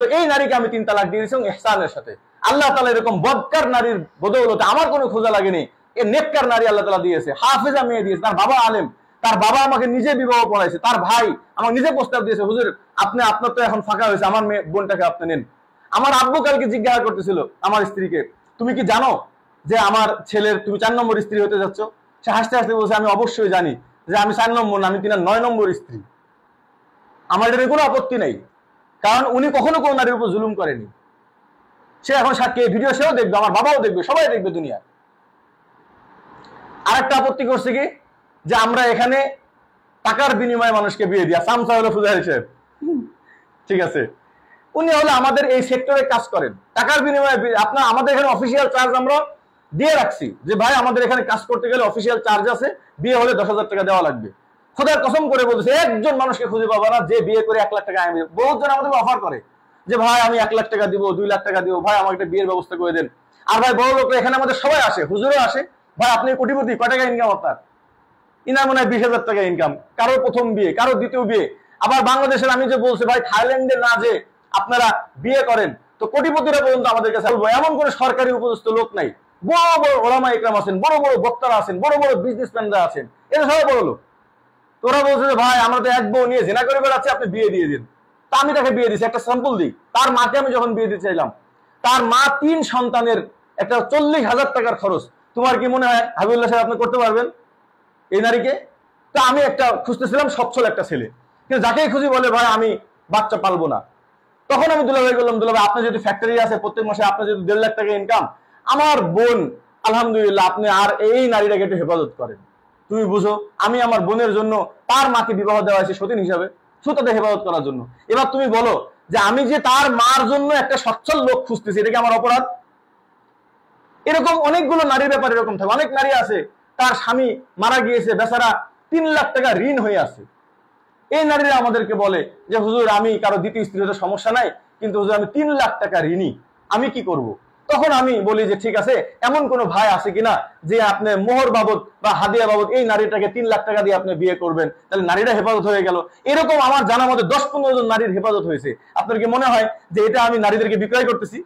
এই নারীকে আমি 3 তালাক দিয়ে দিয়েছি ইহসানের সাথে। আল্লাহ তাআলা এরকম বদকার নারীর বদৌলতে আমার কোনো খোঁজা লাগেনি, এ নেককার নারী আল্লাহ তাআলা দিয়েছে, হাফেজা মেয়ে দিয়েছে, তার বাবা আলেম, তার বাবা আমাকে নিজে বিবাহ পড়াইছে, তার ভাই আমাকে নিজে প্রস্তাব দিয়েছে, হুজুর আপনি আপনার তো এখন ফাঁকা হয়েছে, আমার মেয়ে বোনটাকে আপনি নেন। আমার আব্বু কালকে জিজ্ঞাসা করতেছিল আমার স্ত্রীকে, তুমি কি জানো যে আমার ছেলের তুমি 4 নম্বর স্ত্রী হতে যাচ্ছ? সে হাসতে হাসতে বলছে, আমি অবশ্যই জানি যে আমি 4 নম্বর না, আমি তিনার 9 নম্বর স্ত্রী। আমার এটার কোনো আপত্তি নেই, কারণ উনি কখনো কোনো নারীর উপর জুলুম করেনি। সে এখন সাক্ষী, ভিডিও সেও দেখবে, আমার বাবাও দেখবে, সবাই দেখবে দুনিয়া। আরেকটা আপত্তি করছে কি, যে আমরা এখানে টাকার বিনিময়ে মানুষকে বিয়ে দিই। সামসা হলো ফুজারি সাহেব, ঠিক আছে, উনি হলো আমাদের এই সেক্টরে কাজ করেন, টাকার বিনিময়ে আপনার আমাদের এখানে অফিসিয়াল চার্জ আমরা দিয়ে রাখছি, যে ভাই আমাদের এখানে কাজ করতে গেলে অফিসিয়াল চার্জ আছে, বিয়ে হলে 10,000 টাকা দেওয়া লাগবে। খোদার কসম করে বলছে, একজন মানুষকে খুঁজে পাবা না যে বিয়ে করে 1 লাখ টাকা আমি। বহুত জন আমাদের অফার করে যে ভাই আমি 1 লাখ টাকা দিব, 2 লাখ টাকা দিব, ভাই আমাকে একটা বিয়ের ব্যবস্থা করে দেন। আর ভাই বড় লোক এখানে আমাদের সবাই আসে, হুজুরও আসে, ভাই আপনি কোটিপতি, কয় টাকা ইনকাম আপনার? ইনার মনে হয় 20,000 টাকা ইনকাম, কারো প্রথম বিয়ে, কারো দ্বিতীয় বিয়ে। আবার বাংলাদেশের আমি যে বলছি ভাই থাইল্যান্ডে না যে আপনারা বিয়ে করেন, তো কোটিপতিরা পর্যন্ত আমাদের কাছে বলবো, এমন কোন সরকারি উপযুক্ত লোক নাই। বড় বড় ওলামা ইকরাম আছেন, বড় বড় বক্তারা আছেন, বড় বড় বিজনেসম্যানরা আছেন, এরা সবাই বড় লোক। তোরা বলছে যে ভাই আমরা তো এক বউ নিয়ে জেনা করে বেড়াচ্ছি, আপনি বিয়ে দিয়ে দিন। তা আমি তাকে বিয়ে দিচ্ছি, একটা স্যাম্পল দিই। তার মাকে আমি যখন বিয়ে দিতে চাইলাম, তার মা 3 সন্তানের একটা 40,000 টাকার খরচ। তোমার কি মনে হয় হাবিবুল্লাহ সাহেব আপনি করতে পারবেন এই নারীকে? তো আমি একটা খুঁজতেছিলাম সচ্ছল একটা ছেলে, কিন্তু যাকেই খুঁজি বলে ভাই আমি বাচ্চা পালবো না। তখন আমি দুলাভাই বললাম, দুলাভাই আপনার যদি ফ্যাক্টরি আছে, প্রত্যেক মাসে আপনার যদি 1.5 লাখ টাকা ইনকাম, আমার বোন আলহামদুলিল্লাহ, আপনি আর এই নারীটাকে একটু হেফাজত করেন। তুমি বুঝো আমি আমার বোনের জন্য তার মাকে বিবাহ দেওয়া হয়েছে সতীন হিসাবে, সুতাতে হেফাজত করার জন্য। এবার তুমি বলো যে আমি যে তার মার জন্য একটা সচ্ছল লোক খুঁজতেছি, এটা কি আমার অপরাধ? এরকম অনেকগুলো নারীর ব্যাপারে এরকম থাকে। অনেক নারী আছে তার স্বামী মারা গিয়েছে, বেচারা 3 লাখ টাকা ঋণ হয়ে আছে। এই নারীরা আমাদেরকে বলে যে হুজুর আমি কারো দ্বিতীয় স্ত্রী হতে সমস্যা নাই, কিন্তু হুজুর আমি 3 লাখ টাকা ঋণী, আমি কি করব? তখন আমি বলি যে ঠিক আছে, এমন কোন ভাই আছে কিনা যে আপনি মোহর বাবদ বা হাদিয়া বাবদ এই নারীটাকে 3 লাখ টাকা দিয়ে আপনি বিয়ে করবেন, তাহলে নারীরা হেফাজত হয়ে গেল। এরকম আমার জানা মতে 10-15 জন নারীর হেফাজত হয়েছে। আপনার কি মনে হয় যে এটা আমি নারীদেরকে বিক্রয় করতেছি?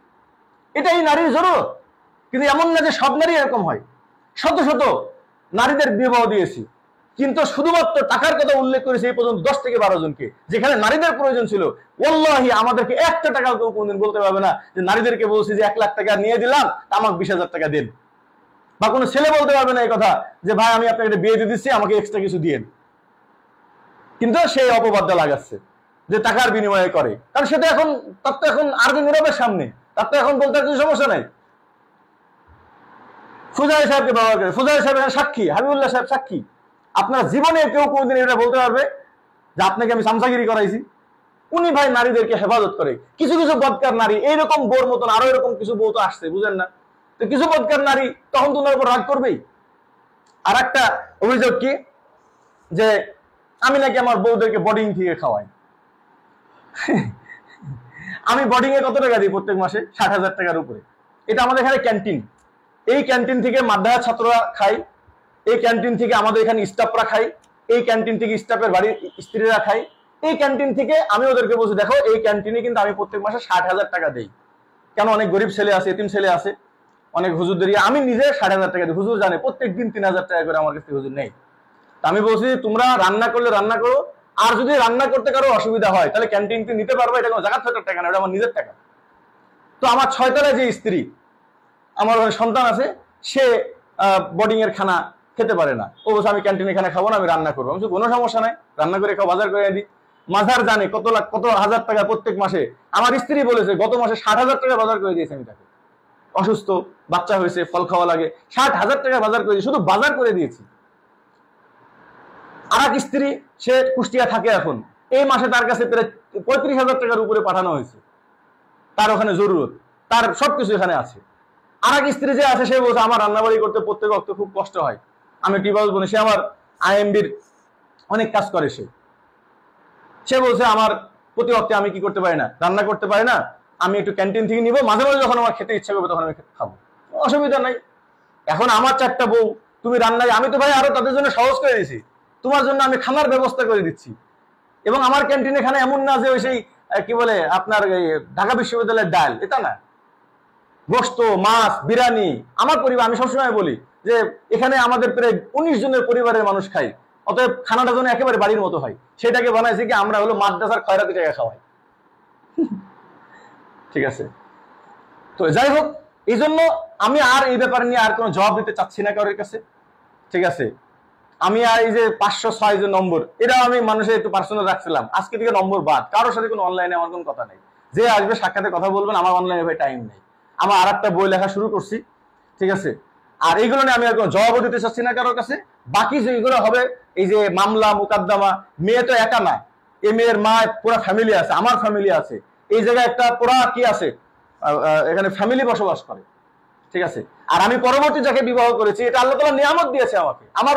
এটা এই নারীর জরুরত। কিন্তু এমন না যে সব নারী এরকম হয়। শত শত নারীদের বিবাহ দিয়েছি, কিন্তু শুধুমাত্র টাকার কথা উল্লেখ করেছে এই পর্যন্ত 10 থেকে 12 জনকে, যেখানে নারীদের প্রয়োজন ছিল। ওয়াল্লাহি আমাদেরকে একটা টাকাও কেউ কোনদিন বলতে পারবে না যে নারীদেরকে বলছি যে 1 লাখ টাকা নিয়ে দিলাম, আমাকে 20,000 টাকা দেন। বা কোনো ছেলে বলতে পারবে না এই কথা যে ভাই আমি আপনাকে বিয়ে দিয়ে দিচ্ছি, আমাকে এক্সট্রা কিছু দিয়েন। কিন্তু সেই অপবাদটা লাগাচ্ছে যে টাকার বিনিময়ে করে, কারণ সেটা এখন তার তো এখন আরবি নীরবের সামনে, তার তো এখন বলতে কিছু সমস্যা নাই। ফুজারি সাহেবকে ব্যবহার করে, ফুজারি সাহেব সাক্ষী, হাবিবুল্লাহ সাহেব সাক্ষী। আপনার জীবনে কেউ কোনদিন এটা বলতে পারবে যে আপনাকে আমি সামসাগিরি করাইছি? উনি ভাই নারীদেরকে হেফাজত করে। কিছু কিছু বদকার নারী এইরকম বোর মতন আরো এরকম কিছু বউ তো আসছে, বুঝেন না? তো কিছু বদকার নারী তখন তো ওনার উপর রাগ করবেই। আর একটা অভিযোগ কি, যে আমি নাকি আমার বউদেরকে বোর্ডিং থেকে খাওয়াই। আমি বোর্ডিং এ কত টাকা দিই প্রত্যেক মাসে? 60,000 টাকার উপরে। এটা আমাদের এখানে ক্যান্টিন, এই ক্যান্টিন থেকে মাদ্রাসা ছাত্ররা খায়, এই ক্যান্টিন থেকে আমাদের এখানে স্টাফরা খায়, এই ক্যান্টিন থেকে স্টাফের বাড়ির স্ত্রীরা খায়, এই ক্যান্টিন থেকে আমি ওদেরকে বলছি দেখো এই ক্যান্টিনে কিন্তু আমি প্রত্যেক মাসে 60,000 টাকা দিই। কেন? অনেক গরিব ছেলে আছে, এতিম ছেলে আছে, অনেক হুজুরদের, আমি নিজে 60,000 টাকা দিই। হুজুর জানে প্রত্যেক দিন 3,000 টাকা করে আমার কাছে হুজুর নেই। আমি বলছি তোমরা রান্না করলে রান্না করো, আর যদি রান্না করতে কারো অসুবিধা হয় তাহলে ক্যান্টিনটি নিতে পারবো, এটা কোনো জাকাত ফেরতের টাকা না, এটা আমার নিজের টাকা। তো আমার 6 তলায় যে স্ত্রী, আমার সন্তান আছে, সে বোর্ডিং এর খানা খেতে পারে না, ও বলছে আমি ক্যান্টিনে খানা খাবো না, আমি রান্না করবো। আমি কোনো সমস্যা নাই, রান্না করে খাও, বাজার করে দিই। মাজার জানে কত লাখ কত হাজার টাকা প্রত্যেক মাসে। আমার স্ত্রী বলেছে গত মাসে 60,000 টাকা বাজার করে দিয়েছে আমি তাকে। অসুস্থ, বাচ্চা হয়েছে, ফল খাওয়া লাগে, 60,000 টাকা বাজার করে দিয়েছি, শুধু বাজার করে দিয়েছি। আর এক স্ত্রী, সে কুষ্টিয়া থাকে এখন, এই মাসে তার কাছে প্রায় 35,000 টাকার উপরে পাঠানো হয়েছে। তার ওখানে জরুরত, তার সবকিছু এখানে আছে। আর এক স্ত্রী যে আছে, সে বলছে আমার রান্নাবাড়ি করতে প্রত্যেক অক্ত খুব কষ্ট হয়, আমি কি বলবো না, সে আমার আইএমবির অনেক কাজ করে। সে বলছে আমার প্রতি অক্তে আমি কি করতে পারি না, রান্না করতে পারি না, আমি একটু ক্যান্টিন থেকে নিবো, মাঝে মাঝে যখন আমার খেতে ইচ্ছা করবে তখন আমি খাবো, অসুবিধা নাই। এখন আমার 4টা বউ, তুমি রান্নায়, আমি তো ভাই আরো তাদের জন্য সহজ করে দিয়েছি, তোমার জন্য আমি খানার ব্যবস্থা করে দিচ্ছি। এবং আমার ক্যান্টিনে খানা এমন না যে ওই সেই কি বলে আপনার ঢাকা বিশ্ববিদ্যালয়ের ডাল, এটা না। গোশত, মাছ, বিরিয়ানি। আমার পরিবার, আমি সবসময় বলি যে এখানে আমাদের প্রায় 19 জনের পরিবারের মানুষ খাই, অতএব খানাটা যেন একেবারে বাড়ির মতো হয়, সেটাকে বানাইছি কি আমরা হলো মাদ্রাসার খয়রাতি জায়গা খাওয়াই। ঠিক আছে, তো যাই হোক, এই জন্য আমি আর এই ব্যাপারে নিয়ে আর কোনো জবাব দিতে চাচ্ছি না কারোর কাছে। ঠিক আছে, আমি আর এই যে 506 যে নম্বর, এটা আমি মানুষের একটু পার্সোনাল রাখছিলাম, আজকে থেকে নম্বর বাদ। কারোর সাথে কোনো অনলাইনে আমার কোনো কথা নেই, যে আসবে সাক্ষাতে কথা বলবেন, আমার অনলাইনে ভাই টাইম নেই। আমার আর একটা বই লেখা শুরু করছি। ঠিক আছে, আর এইগুলো নিয়ে আমি আর কোনো জবাবও দিতে চাচ্ছি না কারোর কাছে। বাকি যেগুলো হবে, এই যে মামলা মোকদ্দমা, মেয়ে তো একা না, এই মেয়ের মা পুরা ফ্যামিলি আছে, আমার ফ্যামিলি আছে, এই জায়গায় একটা পুরা কি আছে, এখানে ফ্যামিলি বসবাস করে। ঠিক আছে, আর আমি পরবর্তী যাকে বিবাহ করেছি, এটা আল্লাহ তাআলা নিয়ামত দিয়েছে আমাকে। আমার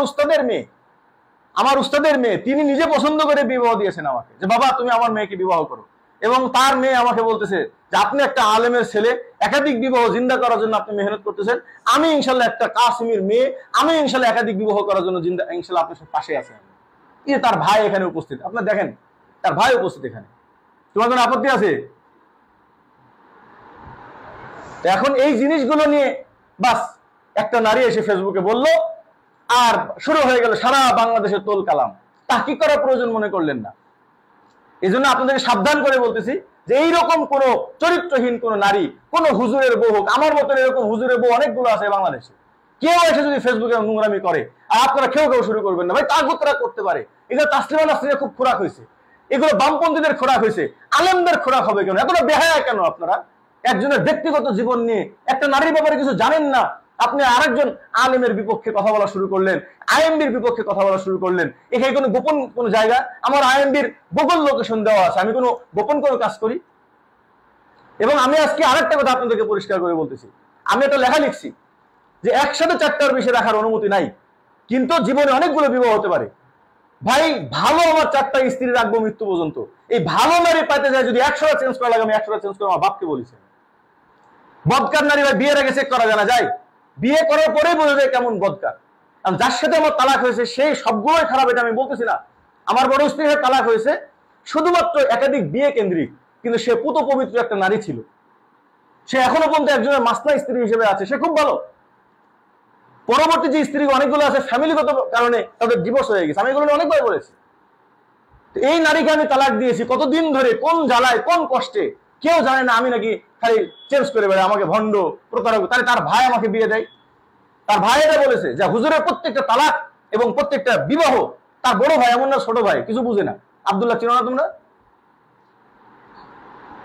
উস্তাদের মেয়ে, তিনি নিজে পছন্দ করে বিবাহ দিয়েছেন আমাকে, যে বাবা তুমি আমার মেয়েকে বিবাহ করো। এবং তার মেয়ে আমাকে বলতেছে যে আপনি একটা আলেমের ছেলে, একাধিক বিবাহ জিন্দা করার জন্য আপনি মেহনত করতেছেন, আমি ইনশাল্লাহ একটা কাসিমের মেয়ে, আমি ইনশাল্লাহ একাধিক বিবাহ করার জন্য জিন্দা, ইনশাল্লাহ আপনার পাশে আছে। এই তার ভাই এখানে উপস্থিত, আপনার দেখেন তার ভাই উপস্থিত এখানে, তোমার কোনো আপত্তি আছে? এখন এই জিনিসগুলো নিয়ে বাস একটা নারী এসে ফেসবুকে বলল, আর শুরু হয়ে গেল সারা বাংলাদেশের তোল কালাম। তাহকিক করার প্রয়োজন মনে করলেন না। এই জন্য আপনাদেরকে সাবধান করে বলতেছি যে এইরকম কোন চরিত্রহীন কোন নারী, কোন হুজুরের বউ হোক, আমার মতন এরকম হুজুরের বউ অনেকগুলো আছে বাংলাদেশে, কেউ এসে যদি ফেসবুকে নোংরামি করে আর আপনারা কেউ শুরু করবেন না, ভাই তাগুতরা করতে পারে। এগুলো তাসলিমা নাসরিনের খুব খোরাক হয়েছে, এগুলো বামপন্থীদের খোরাক হয়েছে, আলেমদের খোরাক হবে কেন? এতটা বেহায়া কেন আপনারা? একজনের ব্যক্তিগত জীবন নিয়ে, একটা নারীর ব্যাপারে কিছু জানেন না, আপনি আরেকজন আলেমের বিপক্ষে কথা বলা শুরু করলেন, আইএমবির বিপক্ষে কথা বলা শুরু করলেন। এখানে কোনো গোপন কোনো জায়গা, আমার আইএমবির গুগল লোকেশন দেওয়া আছে, আমি কোনো গোপন কোনো কাজ করি? এবং আমি আজকে আরেকটা কথা আপনাদেরকে পরিষ্কার করে বলতেছি, আমি একটা লেখা লিখছি যে একসাথে 4টার বেশি রাখার অনুমতি নাই, কিন্তু জীবনে অনেকগুলো বিবাহ হতে পারে। ভাই ভালো আমার 4টা স্ত্রী রাখবো মৃত্যু পর্যন্ত, এই ভালো নারী পাইতে যায় যদি 100টা চেঞ্জ করা লাগে, আমি 100টা চেঞ্জ করে আমার বাপকে বলেছি। বদকার নারী ভাই বিয়ের আগে চেক করা জানা যায়, বিয়ে করার পরে বোঝা যায় কেমন বদকার। যার সাথে আমার তালাক হয়েছে সেই সবগুলোই খারাপ, এটা আমি বলতেছি না। আমার বড় স্ত্রীর তালাক হয়েছে শুধুমাত্র একাধিক বিয়ে কেন্দ্রিক, কিন্তু সে পুত পবিত্র একটা নারী ছিল, সে এখনো পর্যন্ত একজনের মাসনা স্ত্রী হিসেবে আছে, সে খুব ভালো। পরবর্তী যে স্ত্রী অনেকগুলো আছে ফ্যামিলিগত কারণে তাদের ডিভোর্স হয়ে গেছে, আমি এগুলো অনেকবার বলেছি। এই নারীকে আমি তালাক দিয়েছি কতদিন ধরে, কোন জ্বালায় কোন কষ্টে, কেউ জানে না। আমি নাকি খালি চেঞ্জ করে বেড়াই, আমাকে ভণ্ড প্রতারক। তাহলে তার ভাই আমাকে বিয়ে দেয়, তার ভাই এটা বলেছে যে হুজুরের প্রত্যেকটা তালাক এবং প্রত্যেকটা বিবাহ তার বড় ভাই, এমন না ছোট ভাই, কিছু বুঝে না। আব্দুল্লাহ চিনো না তোমরা?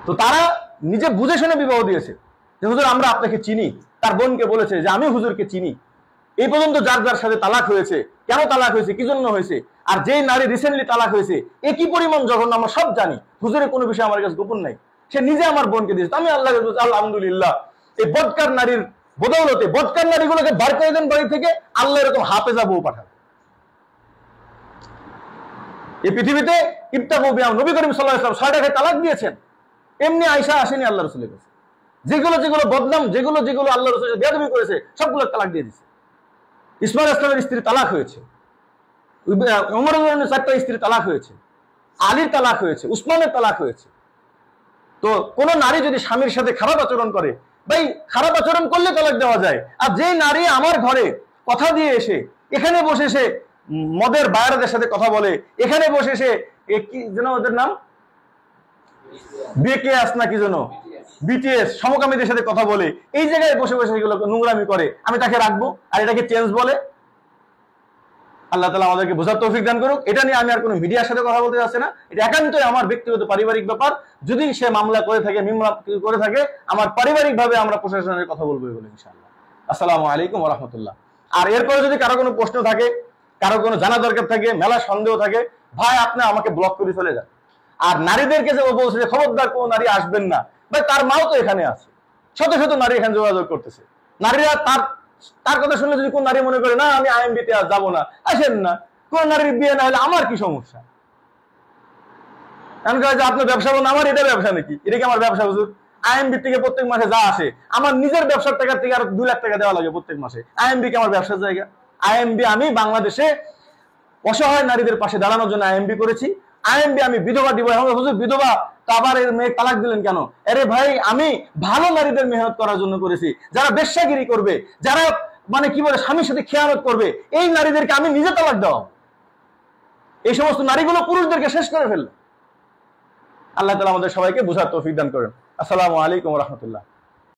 তো তারা নিজে বুঝে শুনে বিবাহ দিয়েছে যে হুজুর আমরা আপনাকে চিনি। তার বোনকে বলেছে যে আমি হুজুরকে চিনি। এই পর্যন্ত যার যার সাথে তালাক হয়েছে, কেন তালাক হয়েছে, কি জন্য হয়েছে, আর যেই নারী রিসেন্টলি তালাক হয়েছে একই পরিমাণ জঘন্য আমরা সব জানি। হুজুরের কোনো বিষয় আমার কাছে গোপন নাই, সে নিজে আমার বোনকে দিয়েছে। আমি আল্লাহ আলহামদুলিল্লাহ এই বদকার নারীর বদৌলতে, বদকার নারীগুলোকে বার করে দেন বাড়ি থেকে, আল্লাহ এরকম হাফেজা বউ পাঠাবে। এই পৃথিবীতে ইবতাগু বিআম, নবী করিম সাল্লাল্লাহু আলাইহি ওয়াসাল্লাম 6টাকে তালাক দিয়েছেন, এমনি আয়েশা আসেনি আল্লাহ রাসূলের কাছে। যেগুলো বদনাম, যেগুলো আল্লাহ রাসূল বেয়াদবি করেছে সবগুলো তালাক দিয়ে দিয়েছে। ইসমাইল ইসলামের স্ত্রী তালাক হয়েছে, ওমর ইবনে 4টা স্ত্রী তালাক হয়েছে, আলীর তালাক হয়েছে, উসমানের তালাক হয়েছে। তো কোন নারী যদি স্বামীর সাথে খারাপ আচরণ করে, ভাই খারাপ আচরণ করলে তালাক দেওয়া যায়। আর যে নারী আমার ঘরে কথা দিয়ে এসে এখানে বসে সে মদের বায়ারদের সাথে কথা বলে, এখানে বসে সে কি যেন ওদের নাম বিকেএস না কি যেন বিটিএস সমকামীদের সাথে কথা বলে, এই জায়গায় বসে বসে এগুলো নোংরামি করে, আমি তাকে রাখবো আর এটাকে চেঞ্জ বলে? আল্লাহ তাআলা আমাদেরকে বোঝার তৌফিক দান করুক। এটা নিয়ে আমি আর কোনো মিডিয়ার সাথে কথা বলতে যাচ্ছি না, এটা একান্তই আমার ব্যক্তিগত পারিবারিক ব্যাপার। যদি সে মামলা করে থাকে, আমার পারিবারিক ভাবে আমরা প্রশাসনের কথা বলবো এগুলো ইনশাআল্লাহ। আসসালামু আলাইকুম ওয়া রাহমাতুল্লাহ। আর এরপরে যদি কারো কোনো প্রশ্ন থাকে, কারো কোনো জানা দরকার থাকে, মেলা সন্দেহ থাকে, ভাই আপনি আমাকে ব্লক করে চলে যান। আর নারীদেরকে যে বলছে যে খবরদার কোনো নারী আসবেন না, ভাই তার মাও তো এখানে আছে, শত শত নারী এখানে যোগাযোগ করতেছে। নারীরা তার কথা শুনলে যদি কোন নারী মনে করে না আমি আইএমবিতে আর যাবো না, আসেন না। কোন নারীর বিয়ে না হলে আমার কি সমস্যা? আপনার ব্যবসা বলুন, আমার এটা ব্যবসা নাকি? এটা কি আমার ব্যবসা? হুজুর আইএমবি থেকে প্রত্যেক মাসে যা আসে আমার নিজের ব্যবসার টাকা থেকে আর 2 লাখ টাকা দেওয়া লাগে প্রত্যেক মাসে। আইএমবি কি আমার ব্যবসার জায়গা? আইএমবি আমি বাংলাদেশে অসহায় নারীদের পাশে দাঁড়ানোর জন্য আইএমবি করেছি। আইএমবি আমি বিধবা দিব। হুজুর বিধবা তা আবার এর মেয়ে তালাক দিলেন কেন? আরে ভাই, আমি ভালো নারীদের মেহনত করার জন্য করেছি, যারা বেশ্যাগিরি করবে, যারা মানে কি বলে স্বামীর সাথে খেয়ানত করবে, এই নারীদেরকে আমি নিজে তালাক দেওয়া। এই সমস্ত নারীগুলো পুরুষদেরকে শেষ করে ফেললো। আল্লাহ তাআলা আমাদের সবাইকে বুঝার তৌফিক দান করেন। আসসালামু আলাইকুম ওয়া রাহমাতুল্লাহ।